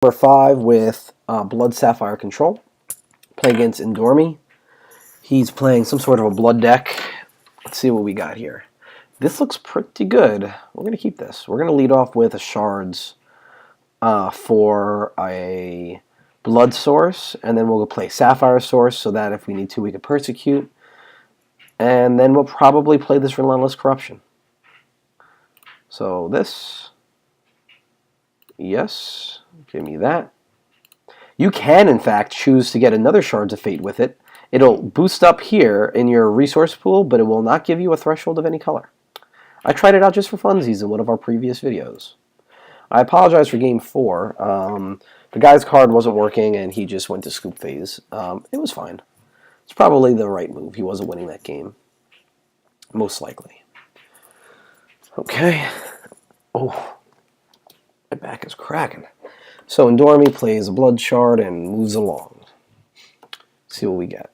Number 5 with Blood Sapphire Control. Play against Endormi. He's playing some sort of a blood deck. Let's see what we got here. This looks pretty good. We're going to keep this. We're going to lead off with a shards for a blood source, and then we'll play Sapphire source so that if we need to, we can persecute. And then we'll probably play this Relentless Corruption. So this, yes, give me that. You can, in fact, choose to get another Shards of Fate with it. It'll boost up here in your resource pool, but it will not give you a threshold of any color. I tried it out just for funsies in one of our previous videos. I apologize for Game 4. The guy's card wasn't working, and he just went to scoop phase. It was fine. It's probably the right move. He wasn't winning that game. Most likely. Okay. Oh, my back is cracking. So Endormi plays a blood shard and moves along. Let's see what we get.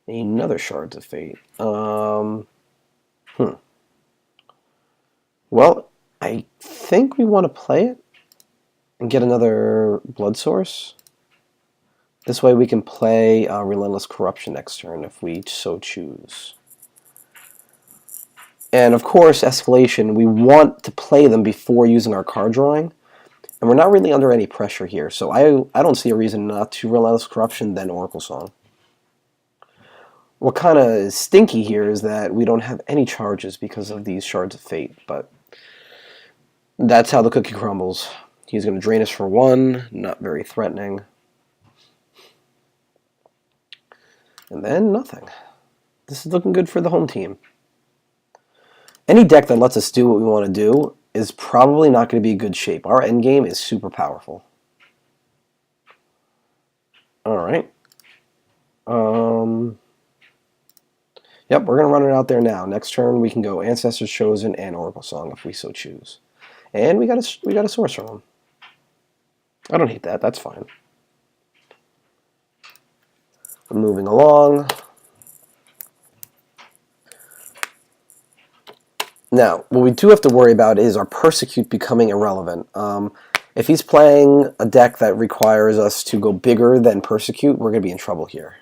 Another Shards of Fate. Well, I think we want to play it and get another blood source. This way we can play Relentless Corruption next turn if we so choose. And of course, Escalation, we want to play them before using our card drawing. And we're not really under any pressure here, so I don't see a reason not to Relentless Corruption, then Oracle Song. What kind of is stinky here is that we don't have any charges because of these Shards of Fate, but that's how the cookie crumbles. He's going to drain us for 1, not very threatening. And then nothing. This is looking good for the home team. Any deck that lets us do what we want to do is probably not going to be good shape. Our endgame is super powerful. Alright. Yep, we're going to run it out there now. Next turn we can go Ancestors Chosen and Oracle Song if we so choose. And we got a source from them. I don't hate that. That's fine. I'm moving along. Now, what we do have to worry about is our Persecute becoming irrelevant. If he's playing a deck that requires us to go bigger than Persecute, we're going to be in trouble here.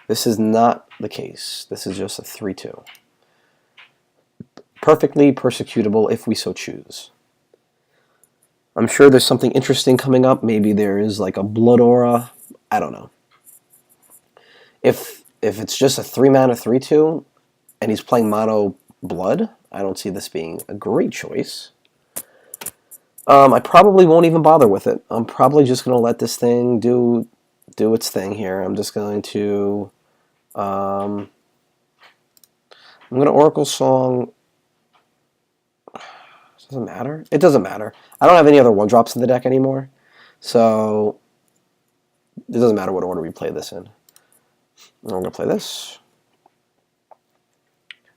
This is not the case. This is just a 3-2. Perfectly persecutable if we so choose. I'm sure there's something interesting coming up. Maybe there is like a Blood Aura. I don't know. If it's just a 3-mana 3-2 and he's playing mono blood, I don't see this being a great choice. I probably won't even bother with it. I'm probably just going to let this thing do its thing here. I'm just going to I'm going to Oracle Song. Doesn't matter. It doesn't matter. I don't have any other 1-drops in the deck anymore, so it doesn't matter what order we play this in. I'm going to play this,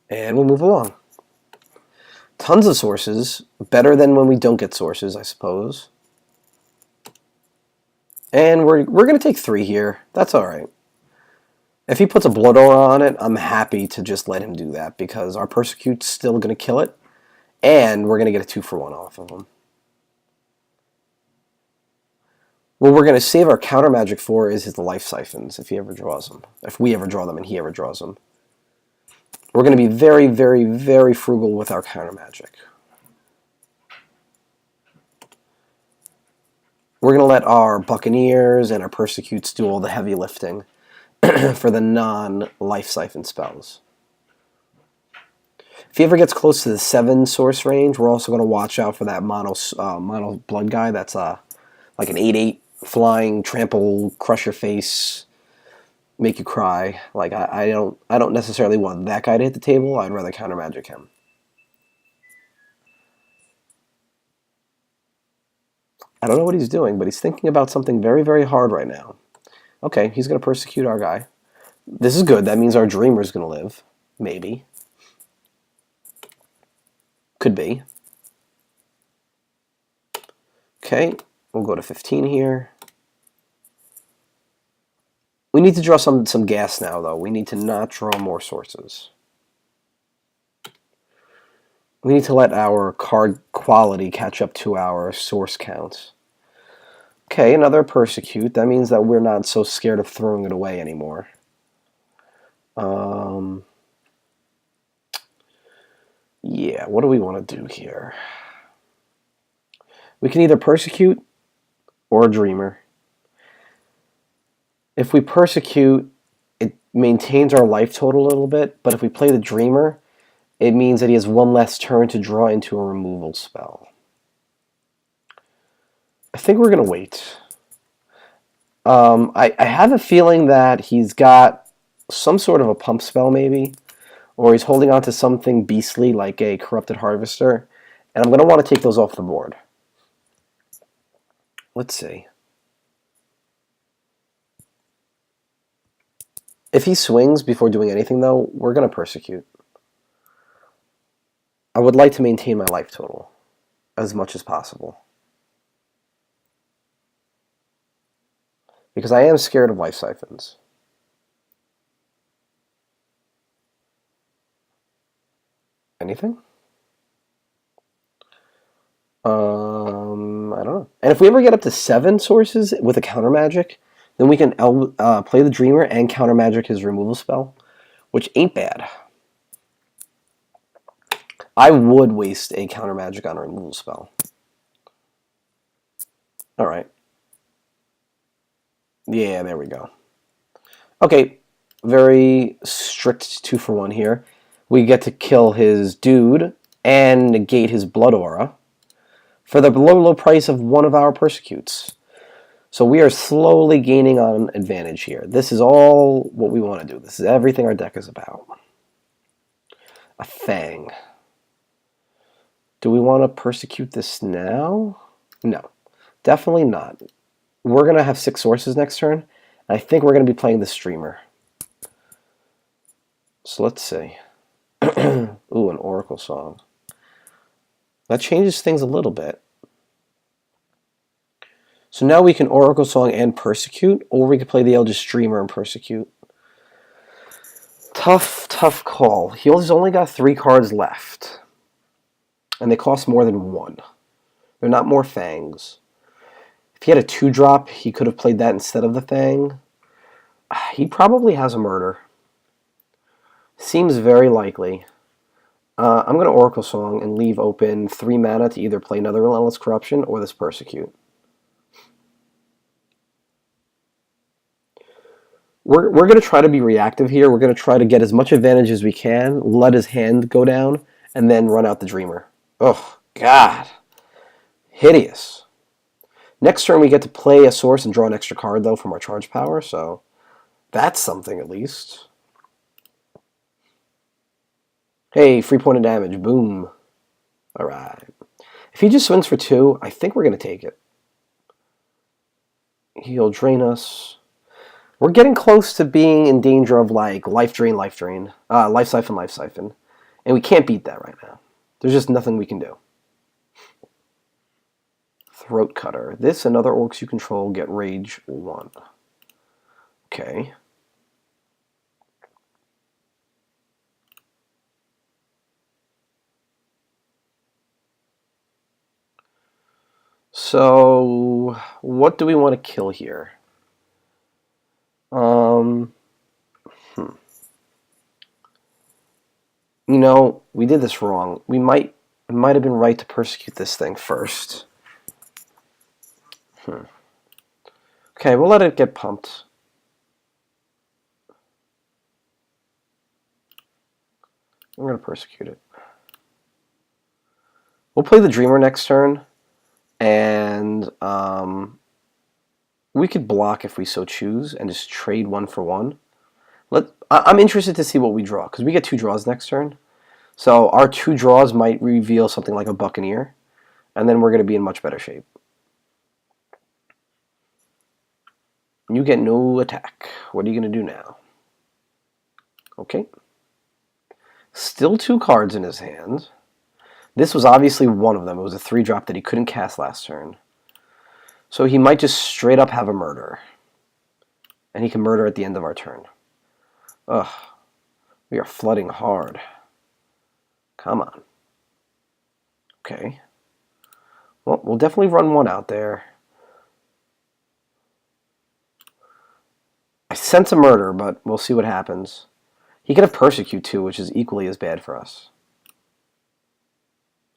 and we'll move along. Tons of sources, better than when we don't get sources, I suppose. And we're going to take 3 here. That's all right. If he puts a Blood Aura on it, I'm happy to just let him do that because our Persecute's still going to kill it, and we're going to get a 2-for-1 off of him. What we're going to save our counter magic for is his life siphons if he ever draws them. If we ever draw them and he ever draws them. We're going to be very, very, very frugal with our counter magic. We're going to let our Buccaneers and our Persecutes do all the heavy lifting for the non-life siphon spells. If he ever gets close to the 7 source range, we're also going to watch out for that mono blood guy. That's like an 8/8 flying, trample, crush your face, make you cry. Like I don't necessarily want that guy to hit the table. I'd rather counter magic him. I don't know what he's doing, but he's thinking about something very, very hard right now. Okay, he's going to persecute our guy. This is good. That means our Dreamer's going to live. Maybe. Could be. Okay, we'll go to 15 here. We need to draw some gas now, though. We need to not draw more sources. We need to let our card quality catch up to our source count. Okay, another Persecute. That means that we're not so scared of throwing it away anymore. Yeah, what do we want to do here? We can either Persecute or Dreamer. If we Persecute, it maintains our life total a little bit, but if we play the Dreamer, it means that he has one less turn to draw into a removal spell. I think we're going to wait. I have a feeling that he's got some sort of a pump spell, maybe, or he's holding on to something beastly like a Corrupted Harvester, and I'm going to want to take those off the board. Let's see. If he swings before doing anything, though, we're going to Persecute. I would like to maintain my life total as much as possible, because I am scared of life siphons. Anything? I don't know. And if we ever get up to 7 sources with a counter magic, then we can play the Dreamer and counter magic his removal spell, which ain't bad. I would waste a counter magic on a removal spell. Alright. Yeah, there we go. Okay, very strict 2-for-1 here. We get to kill his dude and negate his blood aura for the low price of one of our Persecutes. So we are slowly gaining on advantage here. This is all what we want to do. This is everything our deck is about. A Fang. Do we want to Persecute this now? No, definitely not. We're going to have 6 sources next turn. I think we're going to be playing the Streamer. So let's see. Ooh, an Oracle Song. That changes things a little bit. So now we can Oracle Song and Persecute, or we could play the Eldritch Streamer and Persecute. Tough, tough call. He's only got 3 cards left. And they cost more than 1. They're not more Fangs. If he had a 2-drop, he could have played that instead of the Fang. He probably has a Murder. Seems very likely. I'm going to Oracle Song and leave open 3 mana to either play another Relentless Corruption or this Persecute. We're going to try to be reactive here. We're going to try to get as much advantage as we can, let his hand go down, and then run out the Dreamer. Oh, God. Hideous. Next turn we get to play a source and draw an extra card, though, from our charge power, so that's something at least. Hey, free point of damage. Boom. All right. If he just swings for 2, I think we're going to take it. He'll drain us. We're getting close to being in danger of, like, life drain, life siphon. And we can't beat that right now. There's just nothing we can do. Throat Cutter. This and other orcs you control get Rage 1. Okay. So, what do we want to kill here? You know, we did this wrong. It might have been right to Persecute this thing first. Okay, we'll let it get pumped. I'm going to Persecute it. We'll play the Dreamer next turn, and we could block if we so choose and just trade 1 for 1. I'm interested to see what we draw, because we get 2 draws next turn. So our 2 draws might reveal something like a Buccaneer, and then we're going to be in much better shape. You get no attack. What are you going to do now? Okay. Still 2 cards in his hand. This was obviously one of them. It was a 3-drop that he couldn't cast last turn. So he might just straight up have a Murder. And he can Murder at the end of our turn. Ugh. We are flooding hard. Come on. Okay. Well, we'll definitely run 1 out there. I sense a murder, but we'll see what happens. He could have Persecute too, which is equally as bad for us.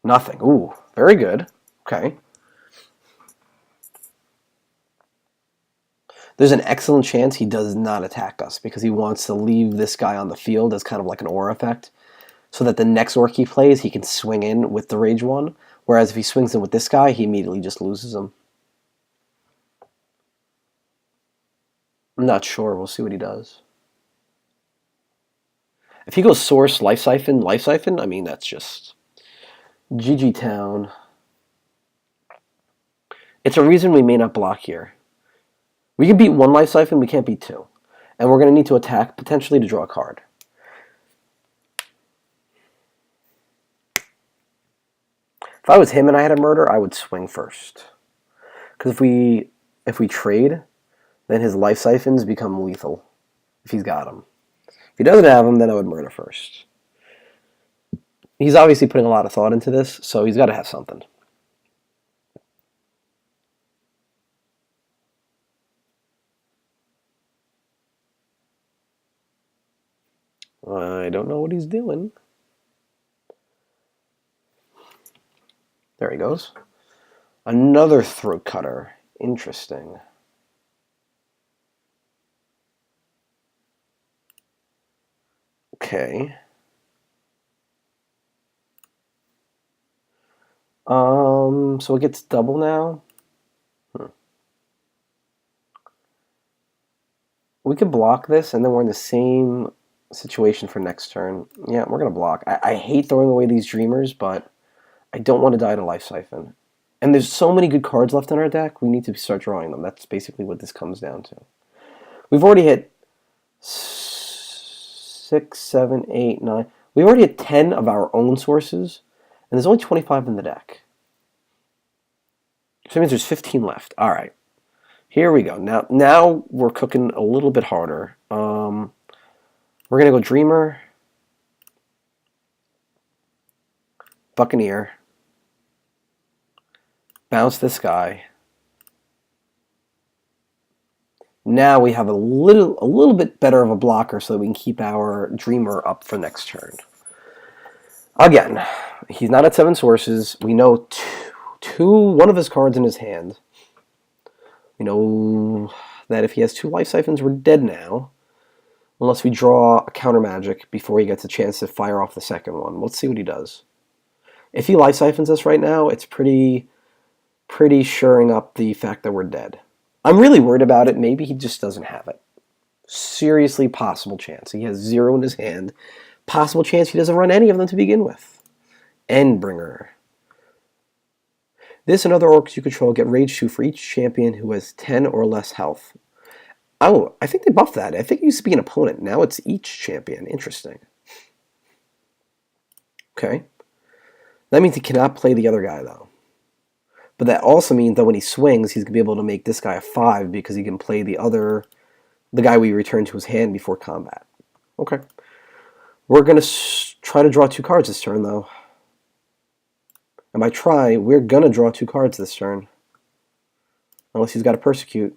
Nothing. Ooh, very good. Okay. There's an excellent chance he does not attack us because he wants to leave this guy on the field as kind of like an aura effect so that the next orc he plays, he can swing in with the Rage 1. Whereas if he swings in with this guy, he immediately just loses him. I'm not sure. We'll see what he does. If he goes Source, Life Siphon, I mean, that's just GG Town. It's a reason we may not block here. We can beat one Life Siphon, we can't beat two. And we're going to need to attack, potentially to draw a card. If I was him and I had a murder, I would swing first. Because if we trade, then his Life Siphons become lethal. If he's got them. If he doesn't have them, then I would murder first. He's obviously putting a lot of thought into this, so he's got to have something. I don't know what he's doing. There he goes. Another Throat Cutter. Interesting. Okay. So it gets double now? We could block this, and then we're in the same situation for next turn. Yeah, we're going to block. I hate throwing away these Dreamers, but I don't want to die to Life Siphon. And there's so many good cards left in our deck, we need to start drawing them. That's basically what this comes down to. We've already hit 6, 7, 8, 9. We've already hit 10 of our own sources, and there's only 25 in the deck. So that means there's 15 left. All right. Here we go. Now we're cooking a little bit harder. We're going to go Dreamer, Buccaneer, bounce this guy. Now we have a little bit better of a blocker so that we can keep our Dreamer up for next turn. Again, he's not at 7 sources. We know one of his cards in his hand. We know that if he has 2 Life Siphons, we're dead now. Unless we draw a counter magic before he gets a chance to fire off the second one. Let's see what he does. If he Life Siphons us right now, it's pretty shoring up the fact that we're dead. I'm really worried about it. Maybe he just doesn't have it. Seriously possible chance. He has 0 in his hand. Possible chance he doesn't run any of them to begin with. Endbringer. This and other orcs you control get Rage 2 for each champion who has 10 or less health. Oh, I think they buffed that. I think it used to be an opponent. Now it's each champion. Interesting. Okay. That means he cannot play the other guy, though. But that also means that when he swings, he's going to be able to make this guy a 5 because he can play the guy we return to his hand before combat. Okay. We're going to try to draw 2 cards this turn, though. And by try, we're going to draw 2 cards this turn. Unless he's got a Persecute.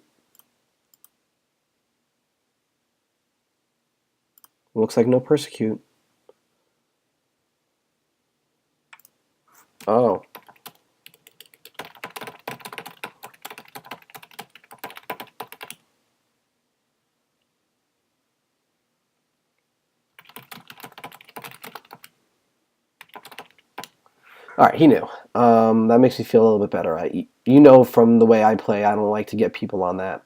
Looks like no Persecute. Oh. Alright, he knew. That makes me feel a little bit better. You know from the way I play, I don't like to get people on that.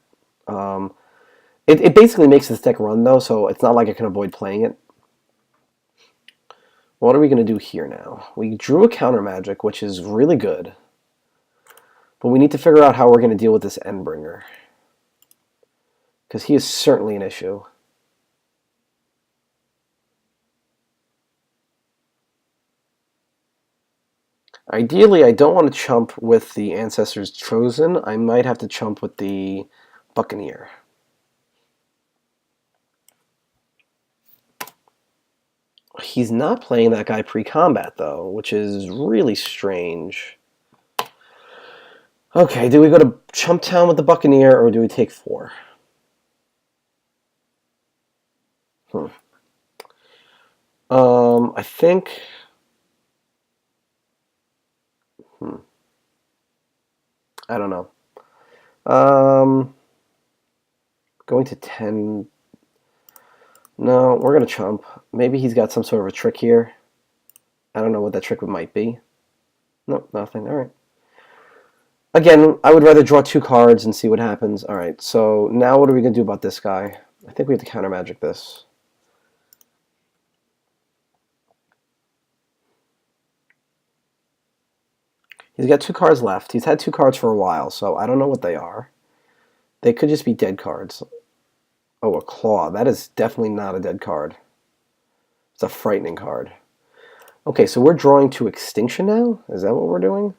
It basically makes this deck run, though, so it's not like I can avoid playing it. What are we going to do here now? We drew a counter magic, which is really good. But we need to figure out how we're going to deal with this Endbringer. Because he is certainly an issue. Ideally, I don't want to chump with the Ancestors Chosen. I might have to chump with the Buccaneer. He's not playing that guy pre-combat, though, which is really strange. Okay, do we go to Chump Town with the Buccaneer, or do we take 4? I think... I don't know. Going to 10... No, we're going to chump. Maybe he's got some sort of a trick here. I don't know what that trick might be. Nope, nothing. All right. Again, I would rather draw 2 cards and see what happens. All right, so now what are we going to do about this guy? I think we have to counter magic this. He's got 2 cards left. He's had 2 cards for a while, so I don't know what they are. They could just be dead cards. Oh, a claw. That is definitely not a dead card. It's a frightening card. Okay, so we're drawing to extinction now? Is that what we're doing?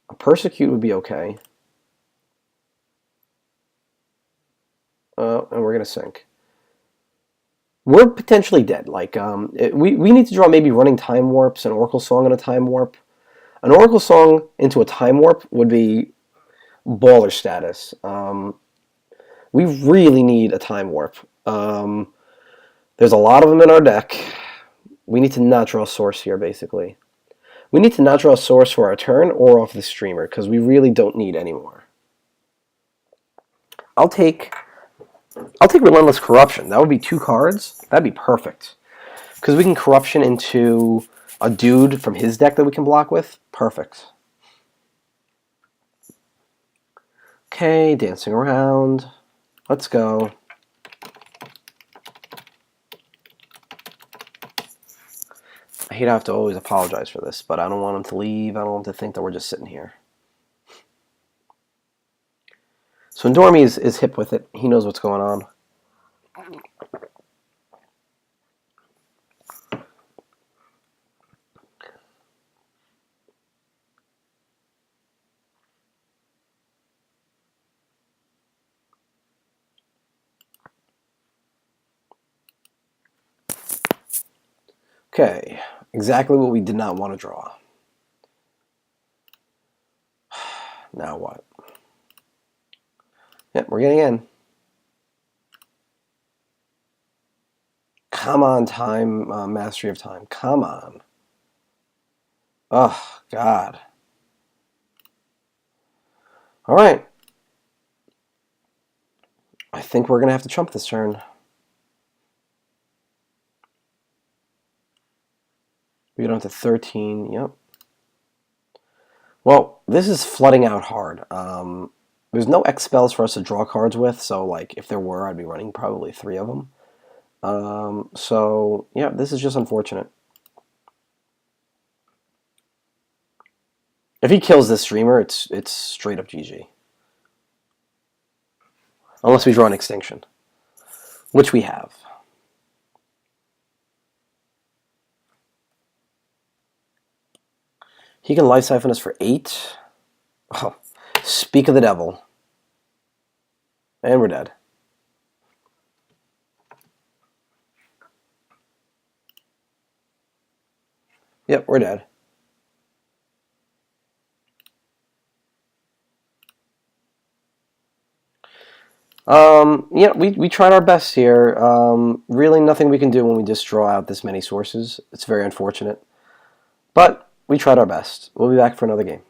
A persecute would be okay. And we're going to sink. We're potentially dead. Like, we need to draw maybe running time warps, an Oracle Song and a time warp. An Oracle Song into a time warp would be baller status. We really need a time warp. There's a lot of them in our deck. We need to not draw a source here, basically. We need to not draw a source for our turn or off the streamer, because we really don't need any more. I'll take Relentless Corruption. That would be 2 cards. That'd be perfect. Because we can Corruption into a dude from his deck that we can block with. Perfect. Okay, dancing around. Let's go. I hate to have to always apologize for this, but I don't want him to leave. I don't want him to think that we're just sitting here. So Dormy is hip with it. He knows what's going on. Okay, exactly what we did not want to draw. Now what? Yep, we're getting in. Come on, time, mastery of time. Come on. Oh, God. All right. I think we're going to have to chump this turn. We get on to 13. Yep. Well, this is flooding out hard. There's no X spells for us to draw cards with, so like if there were, I'd be running probably 3 of them. So yeah, this is just unfortunate. If he kills this streamer, it's straight up GG. Unless we draw an extinction, which we have. He can life siphon us for 8. Oh, speak of the devil. And we're dead. Yep, we're dead. Yeah, we tried our best here. Really nothing we can do when we just draw out this many sources. It's very unfortunate. But we tried our best. We'll be back for another game.